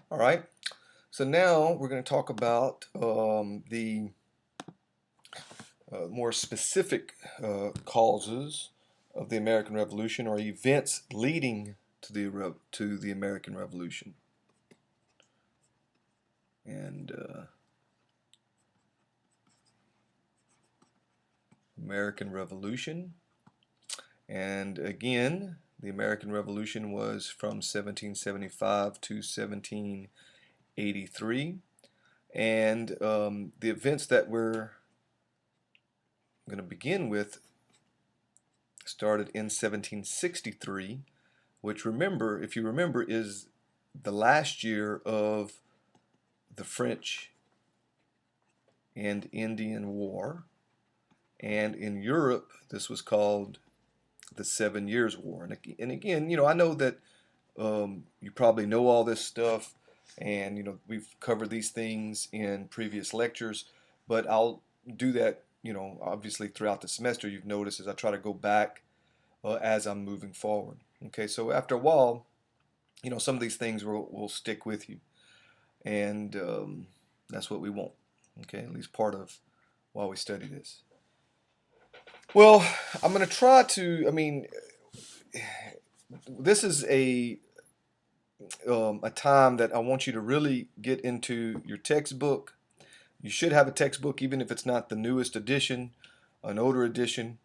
All right, so now we're going to talk about the more specific causes of the American Revolution, or events leading to the American Revolution. And American Revolution. And again, the American Revolution was from 1775 to 1783. And the events that we're going to begin with started in 1763, which, remember, if you remember, is the last year of the French and Indian War. And in Europe, this was called the 7 Years' War. And again, I know that you probably know all this stuff, and we've covered these things in previous lectures, but I'll do that, obviously throughout the semester. You've noticed as I try to go back as I'm moving forward. Okay, so after a while, some of these things will stick with you, and that's what we want. Okay, at least part of while we study this. Well, I'm going to try to. This is a time that I want you to really get into your textbook. You should have a textbook, even if it's not the newest edition. An older edition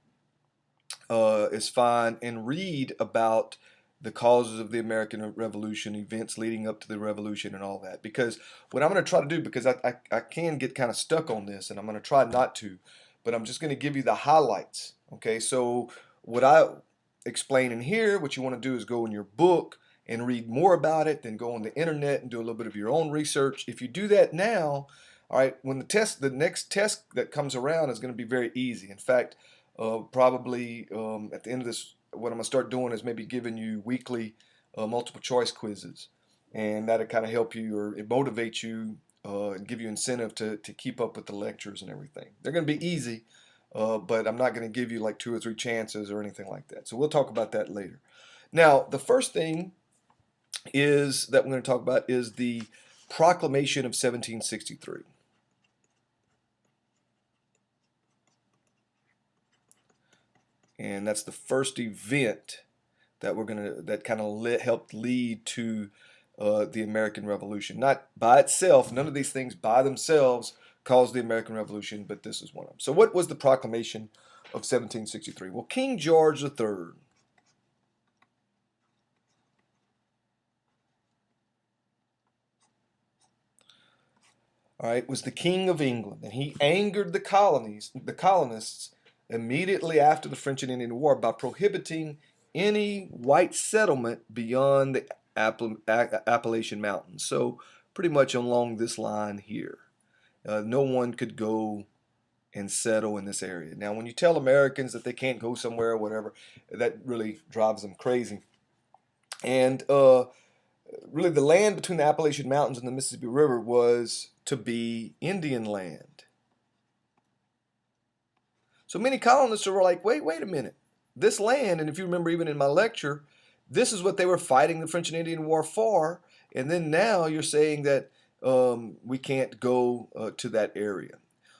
is fine, and read about the causes of the American Revolution, events leading up to the revolution, and all that. Because what I'm going to try to do, because I can get kind of stuck on this, and I'm going to try not to, but I'm just going to give you the highlights. Okay, so what I explain in here, what you want to do is go in your book and read more about it, then go on the internet and do a little bit of your own research. If you do that now, all right, when the next test that comes around is going to be very easy. In fact, probably at the end of this, what I'm going to start doing is maybe giving you weekly multiple choice quizzes. And that'll kind of help you, or it motivates you and give you incentive to keep up with the lectures and everything. They're going to be easy, but I'm not going to give you like 2 or 3 chances or anything like that. So we'll talk about that later. Now, the first thing is that we're going to talk about is the Proclamation of 1763. And that's the first event that that kind of helped lead to the American Revolution. Not by itself, none of these things by themselves caused the American Revolution, but this is one of them. So what was the Proclamation of 1763? Well, King George III, all right, was the King of England, and he angered the colonists, immediately after the French and Indian War by prohibiting any white settlement beyond the Appalachian Mountains. So pretty much along this line here, no one could go and settle in this area. Now, when you tell Americans that they can't go somewhere or whatever, that really drives them crazy. And really, the land between the Appalachian Mountains and the Mississippi River was to be Indian land. So many colonists were like, wait a minute. This land, and if you remember even in my lecture, this is what they were fighting the French and Indian War for. And then now you're saying that we can't go to that area.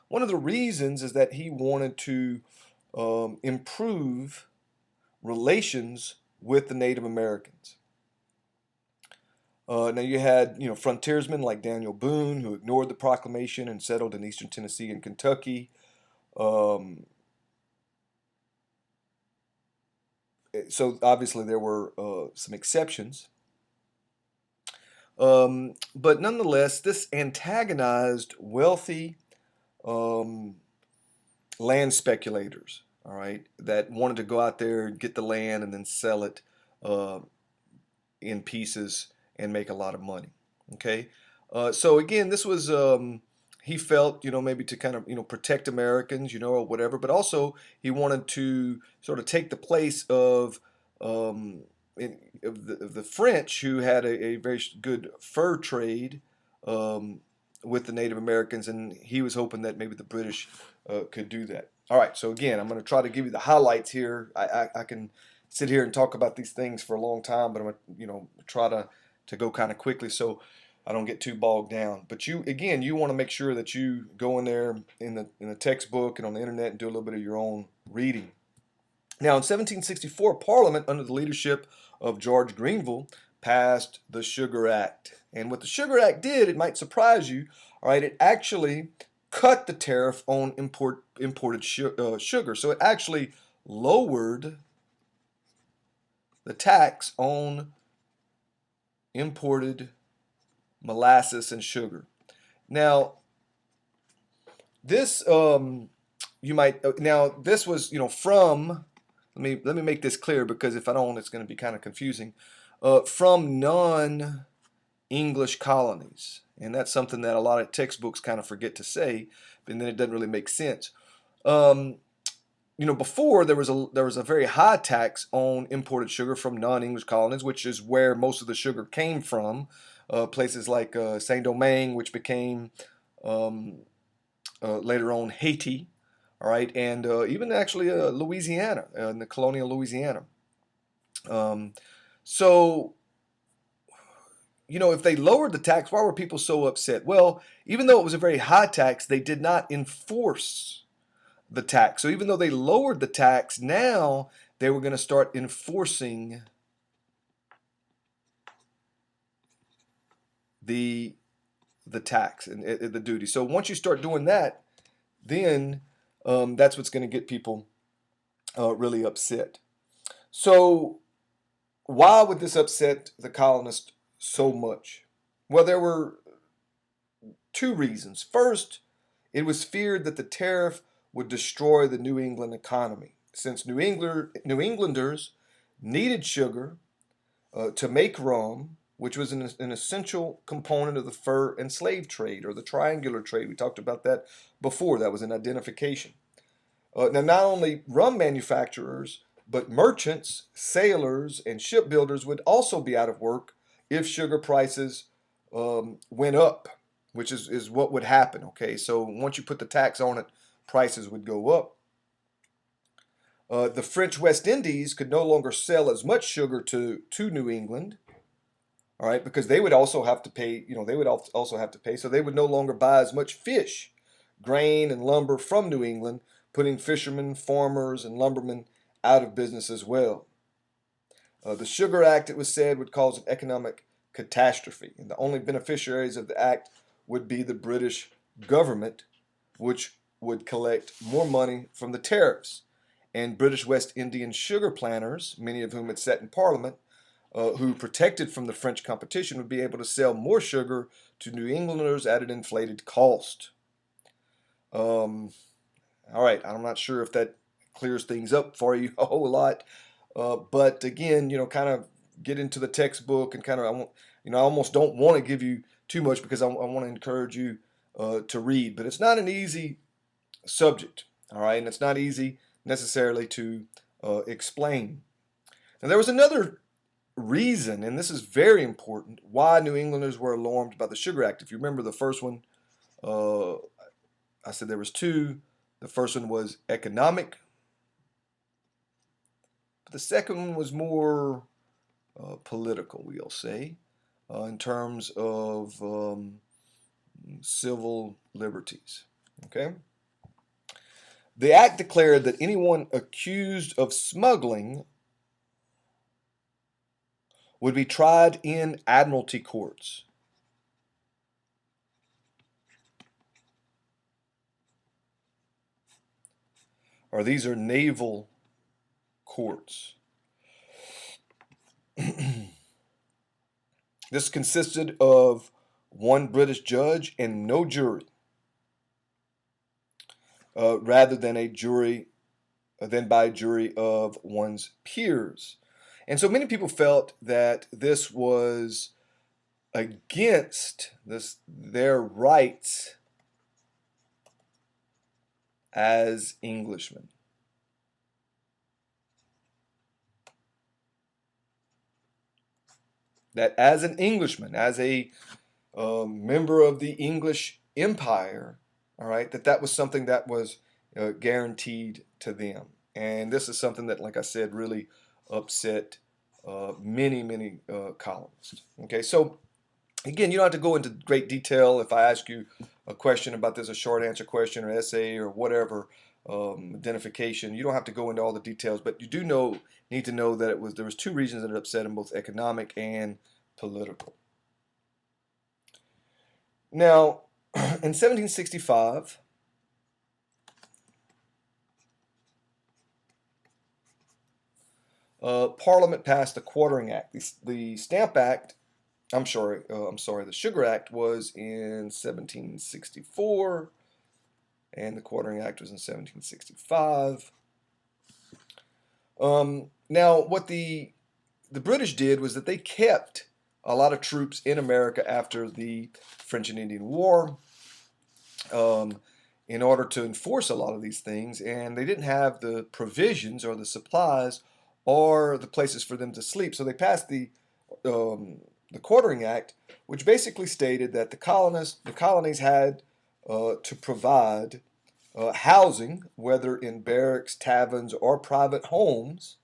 One of the reasons is that he wanted to improve relations with the Native Americans. Now you had, frontiersmen like Daniel Boone, who ignored the proclamation and settled in eastern Tennessee and Kentucky. Um, so obviously there were some exceptions. But nonetheless, this antagonized wealthy um, land speculators, all right, that wanted to go out there and get the land and then sell it uh, in pieces and make a lot of money. Okay, so again, this was he felt, maybe to kind of, protect Americans, or whatever, but also he wanted to sort of take the place of of the French, who had a very good fur trade um, with the Native Americans, and he was hoping that maybe the British could do that. All right, so again, I'm going to try to give you the highlights here. I can sit here and talk about these things for a long time, but I'm going to try to go kind of quickly. So I don't get too bogged down. But you, again, you want to make sure that you go in there in the textbook and on the internet and do a little bit of your own reading. Now, in 1764, Parliament, under the leadership of George Grenville, passed the Sugar Act. And what the Sugar Act did, it might surprise you, all right, it actually cut the tariff on imported sugar. So it actually lowered the tax on imported molasses and sugar. Now, this you might now this was from let me make this clear, because if I don't, it's going to be kind of confusing. From non-English colonies, and that's something that a lot of textbooks kind of forget to say, and then it doesn't really make sense. Before there was a very high tax on imported sugar from non-English colonies, which is where most of the sugar came from. Places like Saint Domingue, which became later on Haiti, all right, and even actually Louisiana, in the colonial Louisiana. So, if they lowered the tax, why were people so upset? Well, even though it was a very high tax, they did not enforce the tax. So even though they lowered the tax, now they were going to start enforcing the tax and the duty. So once you start doing that, then that's what's going to get people really upset. So why would this upset the colonists so much? Well, there were two reasons. First, it was feared that the tariff would destroy the New England economy, since New Englanders needed sugar to make rum, which was an essential component of the fur and slave trade, or the triangular trade. We talked about that before. That was an identification. Now, not only rum manufacturers, but merchants, sailors, and shipbuilders would also be out of work if sugar prices went up, which is what would happen. Okay, so once you put the tax on it, prices would go up. The French West Indies could no longer sell as much sugar to New England, all right, because they would also have to pay. They would also have to pay, so they would no longer buy as much fish, grain, and lumber from New England, putting fishermen, farmers, and lumbermen out of business as well. The Sugar Act, it was said, would cause an economic catastrophe, and the only beneficiaries of the act would be the British government, which would collect more money from the tariffs. And British West Indian sugar planters, many of whom had sat in Parliament, who protected from the French competition, would be able to sell more sugar to New Englanders at an inflated cost. All right, I'm not sure if that clears things up for you a whole lot, but again, kind of get into the textbook and kind of, I almost don't want to give you too much, because I want to encourage you to read, but it's not an easy subject, all right, and it's not easy necessarily to explain. Now, there was another reason, and this is very important, why New Englanders were alarmed by the Sugar Act. If you remember the first one, I said there was two. The first one was economic. But the second one was more political, we'll say, in terms of civil liberties. Okay? The act declared that anyone accused of smuggling would be tried in admiralty courts. Or these are naval courts. This consisted of one British judge and no jury, rather than by a jury of one's peers. And so many people felt that this was against their rights as Englishmen. That as an Englishman, as a member of the English Empire, all right, that was something that was guaranteed to them. And this is something that, like I said, really upset many colonists. Okay, so Again, you don't have to go into great detail. If I ask you a question about this, a short answer question or essay or whatever, identification, you don't have to go into all the details, but you do need to know that there was two reasons that it upset him, both economic and political. Now, in 1765, Parliament passed the Quartering Act. The Stamp Act, I'm sorry, the Sugar Act was in 1764, and the Quartering Act was in 1765. Now, what the British did was that they kept a lot of troops in America after the French and Indian War, in order to enforce a lot of these things, and they didn't have the provisions or the supplies or the places for them to sleep. So they passed the Quartering Act, which basically stated that the colonies had to provide housing, whether in barracks, taverns, or private homes.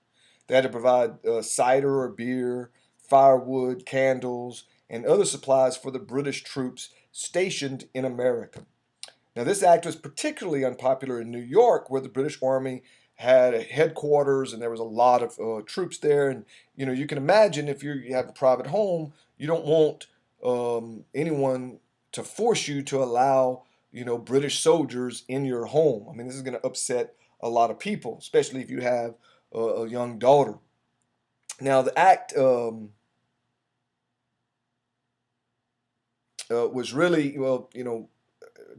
They had to provide cider or beer, firewood, candles, and other supplies for the British troops stationed in America. Now, this act was particularly unpopular in New York, where the British Army had a headquarters and there was a lot of troops there. And you can imagine if you have a private home, you don't want anyone to force you to allow British soldiers in your home. I mean, this is going to upset a lot of people, especially if you have a young daughter. Now, the act was really, well,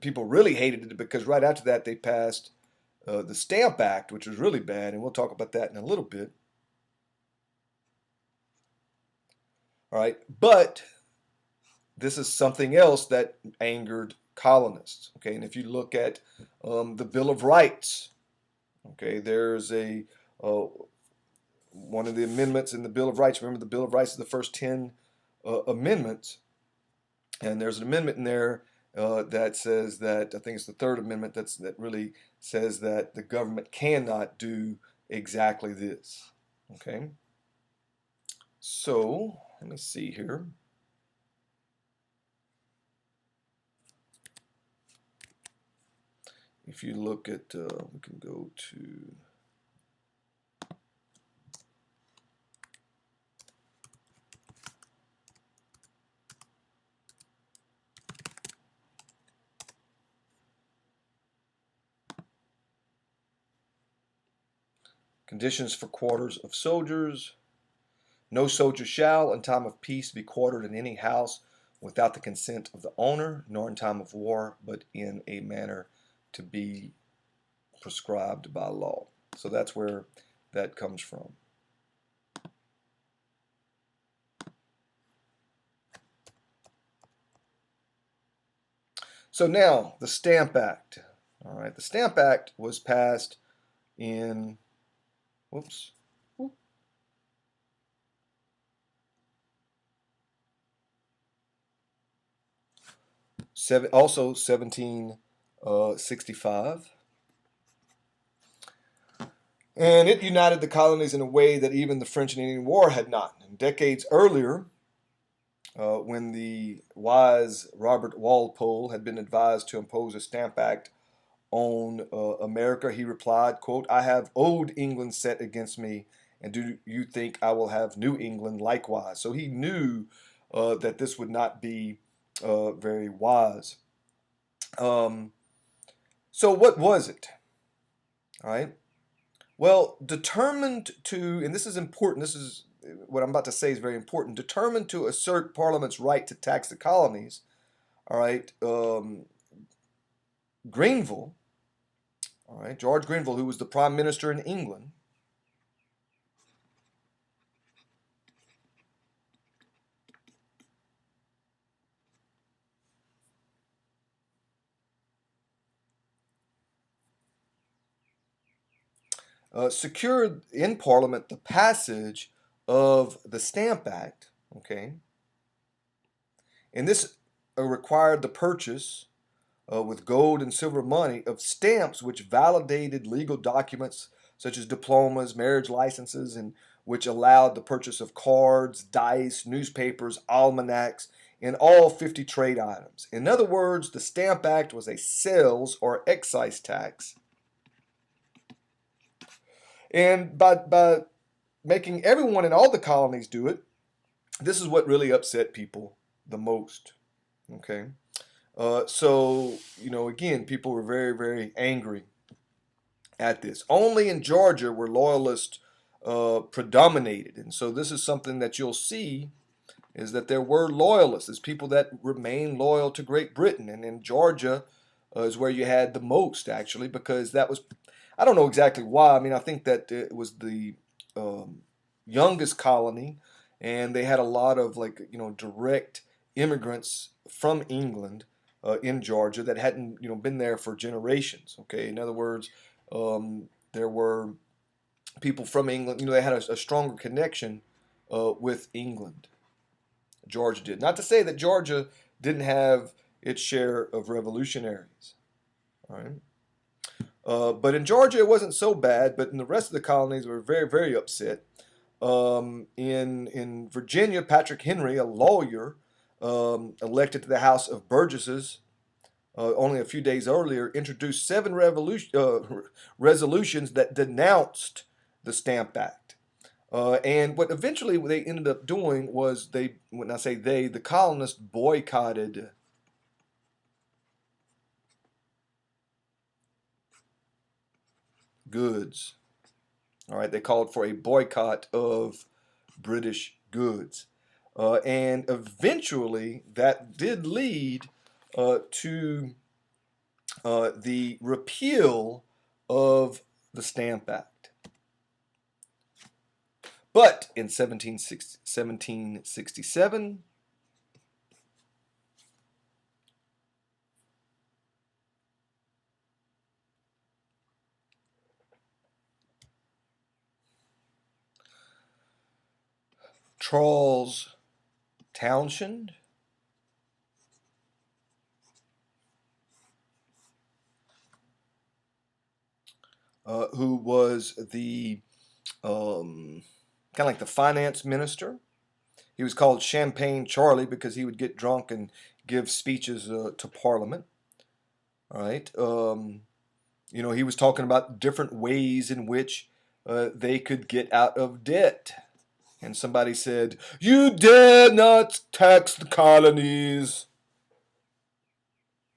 people really hated it because right after that they passed the Stamp Act, which was really bad, and we'll talk about that in a little bit. All right, but this is something else that angered colonists. Okay, and if you look at the Bill of Rights, okay, there's one of the amendments in the Bill of Rights. Remember, the Bill of Rights is the first 10 amendments, and there's an amendment in there that says that, I think it's the third amendment, that really says that the government cannot do exactly this. Okay, so let me see here. If you look at, we can go to conditions for quarters of soldiers. No soldier shall, in time of peace, be quartered in any house without the consent of the owner, nor in time of war, but in a manner to be prescribed by law. So that's where that comes from. So now, the Stamp Act. All right, the Stamp Act was passed in, whoops, also 1765. And it united the colonies in a way that even the French and Indian War had not. And decades earlier, when the wise Robert Walpole had been advised to impose a Stamp Act on America, he replied, quote, "I have old England set against me, and do you think I will have New England likewise?" So he knew that this would not be very wise. So what was it? All right. Well, determined to, and this is important, this is what I'm about to say is very important, determined to assert Parliament's right to tax the colonies, all right, Grenville, all right, George Grenville, who was the Prime Minister in England, secured in Parliament the passage of the Stamp Act, okay, and this required the purchase with gold and silver money of stamps which validated legal documents such as diplomas, marriage licenses, and which allowed the purchase of cards, dice, newspapers, almanacs, in all 50 trade items. In other words, the Stamp Act was a sales or excise tax. And by making everyone in all the colonies do it, this is what really upset people the most. Okay. So, again, people were very, very angry at this. Only in Georgia were loyalists predominated. And so this is something that you'll see is that there were loyalists. There's people that remain loyal to Great Britain. And in Georgia is where you had the most, actually, because that was, I don't know exactly why. I mean, I think that it was the youngest colony, and they had a lot of direct immigrants from England in Georgia that hadn't been there for generations. Okay, in other words, there were people from England. They had a stronger connection with England. Georgia did. Not to say that Georgia didn't have its share of revolutionaries. All right. But in Georgia, it wasn't so bad. But in the rest of the colonies, were very, very upset. In Virginia, Patrick Henry, a lawyer, elected to the House of Burgesses only a few days earlier, introduced 7 resolutions that denounced the Stamp Act. And what eventually they ended up doing was when I say they, the colonists boycotted goods. All right, they called for a boycott of British goods. And eventually that did lead to the repeal of the Stamp Act. But in 1767, Charles Townshend, who was the kind of like the finance minister. He was called Champagne Charlie because he would get drunk and give speeches to Parliament. All right. He was talking about different ways in which they could get out of debt. And somebody said, "You dare not tax the colonies.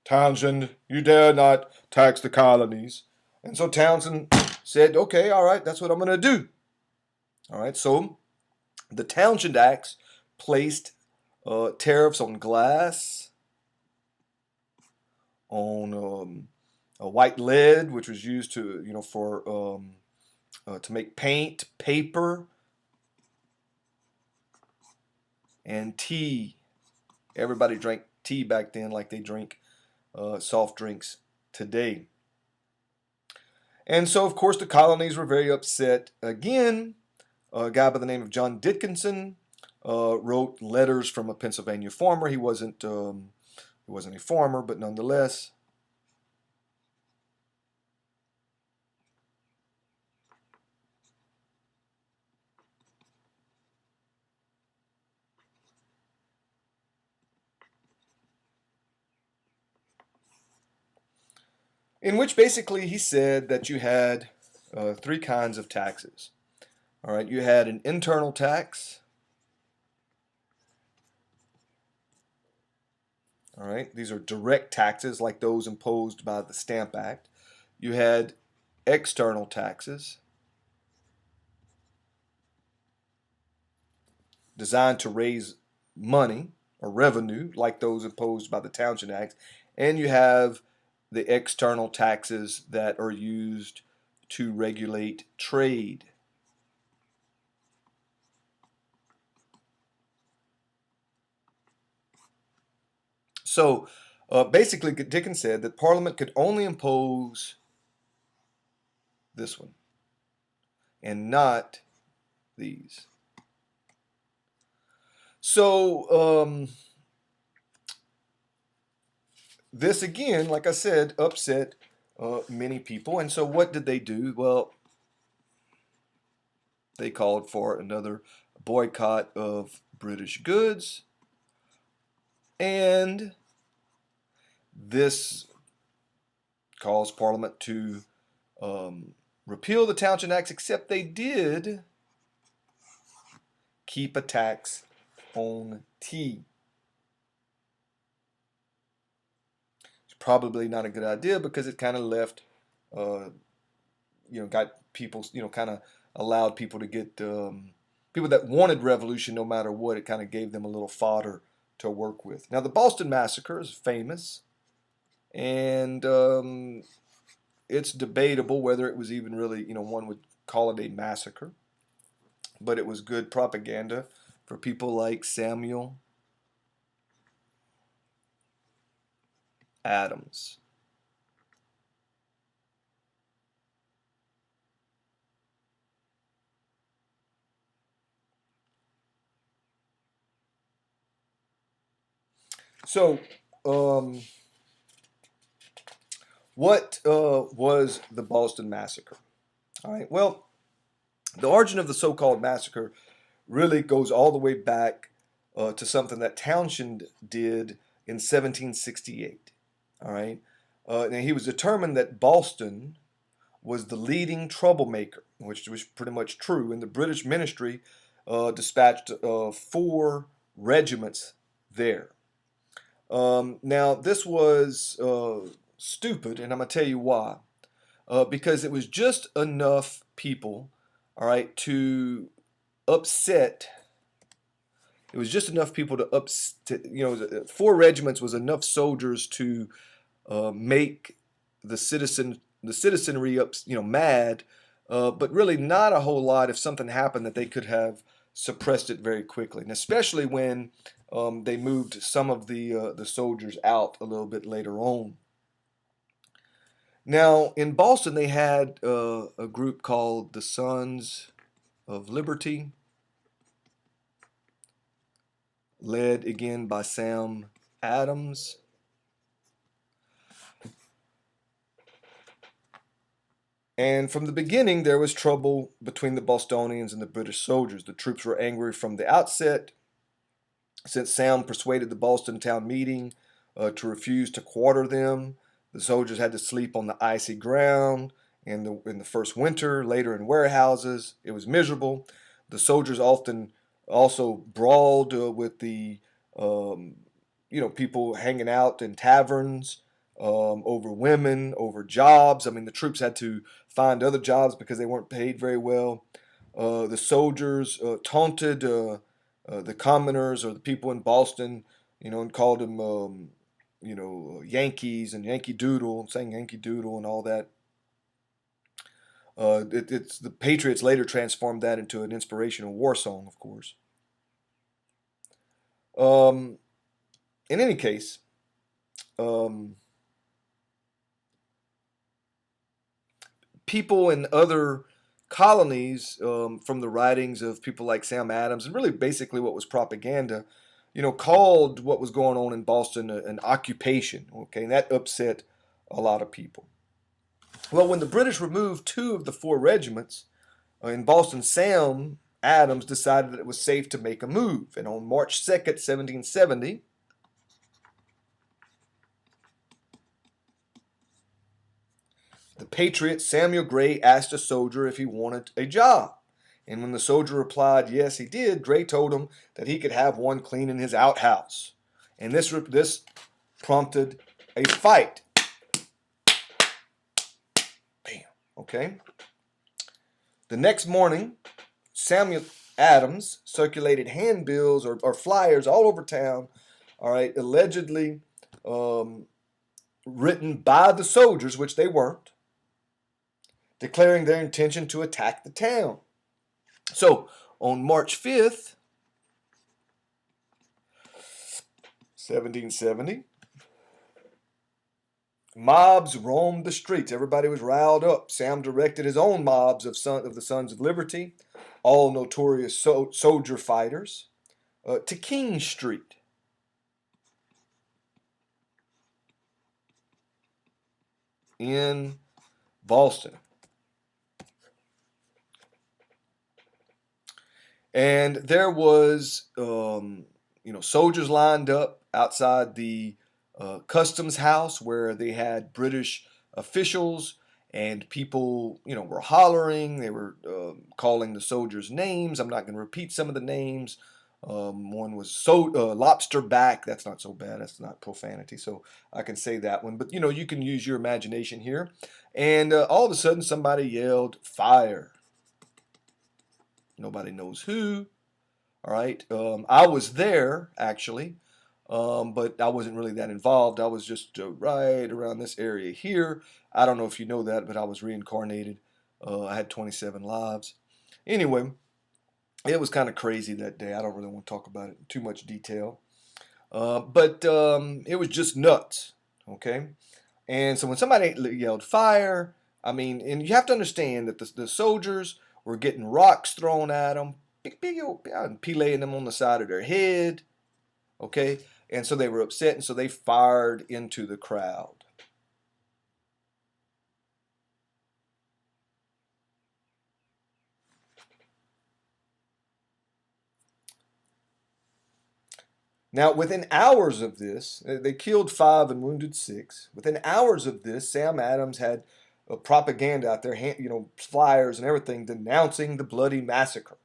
Townshend, you dare not tax the colonies." And so Townshend said, "Okay, all right, that's what I'm going to do." All right, so the Townshend Acts placed tariffs on glass, on white lead, which was used to make paint, paper, and tea. Everybody drank tea back then like they drink soft drinks today. And so, of course, the colonies were very upset. Again, a guy by the name of John Dickinson wrote letters from a Pennsylvania farmer. He wasn't a farmer, but nonetheless. In which basically he said that you had 3 kinds of taxes. All right, you had an internal tax. All right, these are direct taxes like those imposed by the Stamp Act. You had external taxes designed to raise money or revenue like those imposed by the Townshend Act. And you have the external taxes that are used to regulate trade. So basically, Dickens said that Parliament could only impose this one and not these. So this again, like I said, upset many people. And so what did they do? Well, they called for another boycott of British goods. And this caused Parliament to repeal the Townshend Acts, except they did keep a tax on tea. It's probably not a good idea because it kind of left, got people, kind of allowed people to get, people that wanted revolution no matter what, it kind of gave them a little fodder to work with. Now, the Boston Massacre is famous, and it's debatable whether it was even really, one would call it a massacre, but it was good propaganda for people like Samuel Adams. So, what was the Boston Massacre? All right, well, the origin of the so-called massacre really goes all the way back to something that Townshend did in 1768. All right, and he was determined that Boston was the leading troublemaker, which was pretty much true. And the British ministry dispatched 4 regiments there. Now, this was stupid, and I'm going to tell you why. Because it was just enough people, all right, to upset. It was just enough people to upset. 4 regiments was enough soldiers to make the citizenry mad, but really not a whole lot if something happened that they could have suppressed it very quickly, and especially when they moved some of the soldiers out a little bit later on. Now, in Boston, they had a group called the Sons of Liberty, led again by Sam Adams. And from the beginning, there was trouble between the Bostonians and the British soldiers. The troops were angry from the outset, since Sam persuaded the Boston town meeting to refuse to quarter them. The soldiers had to sleep on the icy ground in the first winter, later in warehouses. It was miserable. The soldiers often also brawled with the people hanging out in taverns over women, over jobs. I mean, the troops had to find other jobs because they weren't paid very well. The soldiers taunted the commoners or the people in Boston, and called them Yankees and Yankee Doodle, and sang Yankee Doodle and all that. It's the Patriots later transformed that into an inspirational war song, of course. In any case, people in other colonies, from the writings of people like Sam Adams, and really basically what was propaganda, called what was going on in Boston an occupation. Okay, and that upset a lot of people. Well, when the British removed 2 of the 4 regiments in Boston, Sam Adams decided that it was safe to make a move. And on March 2nd, 1770, the patriot Samuel Gray asked a soldier if he wanted a job. And when the soldier replied yes, he did, Gray told him that he could have one cleaning his outhouse. And this prompted a fight. Bam. Okay. The next morning, Samuel Adams circulated handbills or flyers all over town, all right, allegedly written by the soldiers, which they weren't, declaring their intention to attack the town. So, on March 5th, 1770, mobs roamed the streets. Everybody was riled up. Sam directed his own mobs of the Sons of Liberty, all notorious soldier fighters, to King Street. In Boston. And there was soldiers lined up outside the customs house where they had British officials, and people, were hollering. They were calling the soldiers names. I'm not going to repeat some of the names. One was lobster back. That's not so bad. That's not profanity, so I can say that one. But you can use your imagination here. And all of a sudden, somebody yelled fire. Nobody knows who. All right. I was there actually, but I wasn't really that involved. I was just right around this area here. I don't know if you know that, but I was reincarnated. I had 27 lives. Anyway, it was kind of crazy that day. I don't really want to talk about it in too much detail. But it was just nuts. Okay. And so when somebody yelled fire, I mean, and you have to understand that the soldiers were getting rocks thrown at them, and peeling them on the side of their head. Okay. And so they were upset, and so they fired into the crowd. Now, within hours of this, they killed 5 and wounded 6. Within hours of this, Sam Adams had propaganda out there, flyers and everything denouncing the bloody massacre.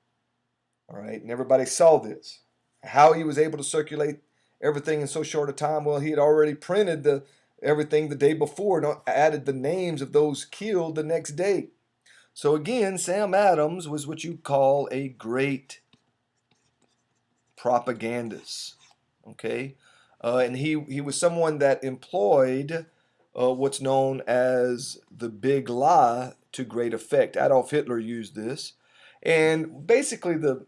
All right, and everybody saw this. How he was able to circulate everything in so short a time? Well, he had already printed everything the day before and added the names of those killed the next day. So again, Sam Adams was what you call a great propagandist. Okay, and he was someone that employed what's known as the big lie to great effect. Adolf Hitler used this, and basically the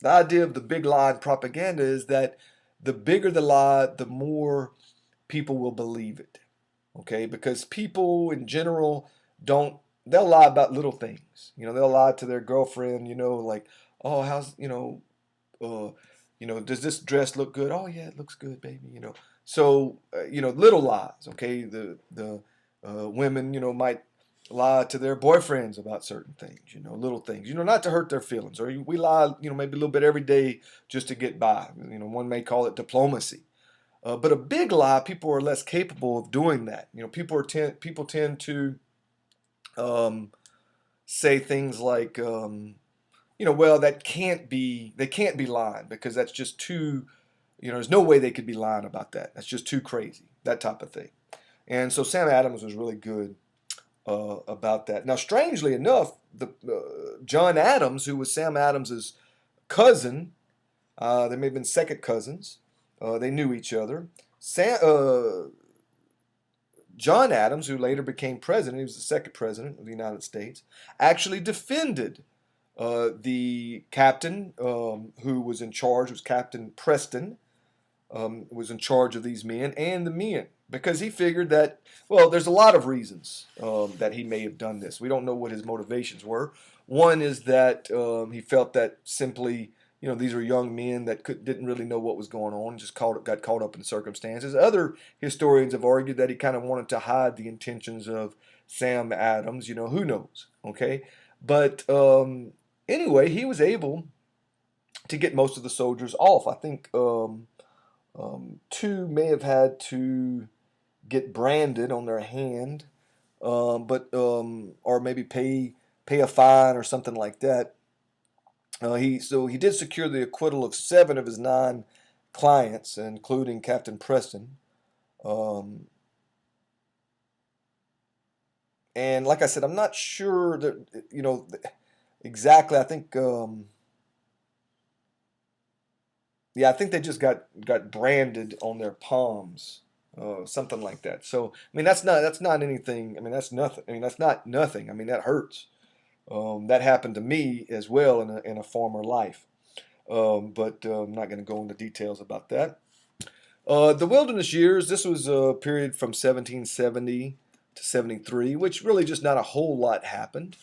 idea of the big lie in propaganda is that the bigger the lie, the more people will believe it. Okay, because people in general they'll lie about little things. They'll lie to their girlfriend, like, oh, uh, does this dress look good? Oh yeah, it looks good, baby. So little lies. Okay, the women, might lie to their boyfriends about certain things. Little things. Not to hurt their feelings. Or we lie, maybe a little bit every day just to get by. One may call it diplomacy. But a big lie, people are less capable of doing that. People tend to um, say things like, well, they can't be lying because that's just too, there's no way they could be lying about that. That's just too crazy, that type of thing. And so Sam Adams was really good about that. Now, strangely enough, the John Adams, who was Sam Adams's cousin, they may have been second cousins. They knew each other. John Adams, who later became president, he was the second president of the United States, actually defended the captain who was in charge, was Captain Preston, was in charge of these men and the men, because he figured that, well, there's a lot of reasons that he may have done this. We don't know what his motivations were. One is that he felt that simply, these were young men that didn't really know what was going on, just got caught up in circumstances. Other historians have argued that he kind of wanted to hide the intentions of Sam Adams. Who knows? Okay, but anyway, he was able to get most of the soldiers off. I think 2 may have had to get branded on their hand, or maybe pay a fine or something like that. He did secure the acquittal of 7 of his 9 clients, including Captain Preston. Um, and like I said, I'm not sure that exactly. I think yeah, I think they just got branded on their palms, something like that. So I mean, that's not anything. I mean, that's nothing. I mean, that's not nothing. I mean, that hurts. That happened to me as well in a former life. But I'm not going to go into details about that. The Wilderness Years, this was a period from 1770 to 73, which really just not a whole lot happened.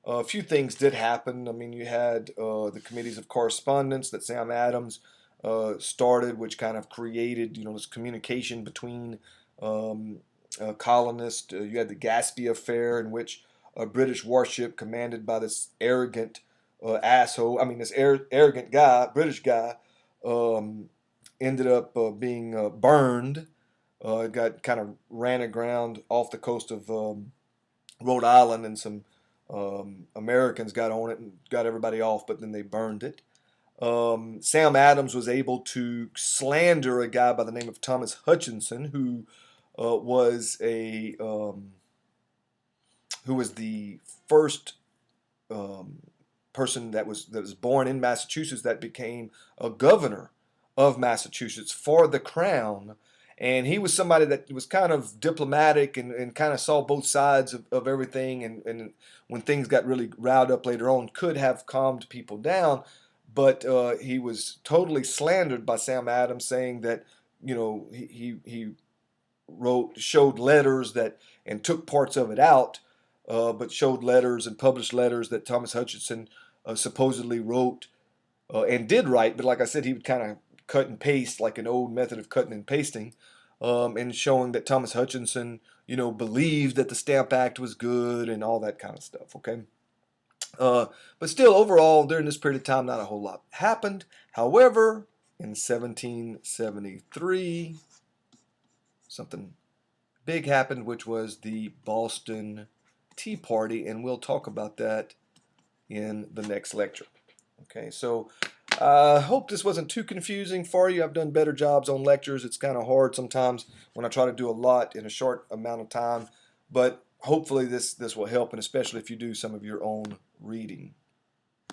A few things did happen. I mean, you had the committees of correspondence that Sam Adams started, which kind of created, this communication between colonists. You had the Gaspee Affair, in which a British warship commanded by this arrogant asshole, I mean, this arrogant guy, British guy, ended up being burned. It got kind of ran aground off the coast of Rhode Island, and some Americans got on it and got everybody off, but then they burned it. Sam Adams was able to slander a guy by the name of Thomas Hutchinson, was a who was the first person that was born in Massachusetts that became a governor of Massachusetts for the crown. And he was somebody that was kind of diplomatic, and kind of saw both sides of everything. And when things got really riled up later on, could have calmed people down. But he was totally slandered by Sam Adams, saying that he showed letters that, and took parts of it out, but showed letters and published letters that Thomas Hutchinson supposedly wrote, and did write. But like I said, he would kind of cut and paste, like an old method of cutting and pasting, and showing that Thomas Hutchinson, believed that the Stamp Act was good and all that kind of stuff. Okay. But still, overall, during this period of time, not a whole lot happened. However, in 1773, something big happened, which was the Boston Tea Party, and we'll talk about that in the next lecture. Okay, so I hope this wasn't too confusing for you. I've done better jobs on lectures. It's kind of hard sometimes when I try to do a lot in a short amount of time, but hopefully this will help, and especially if you do some of your own reading.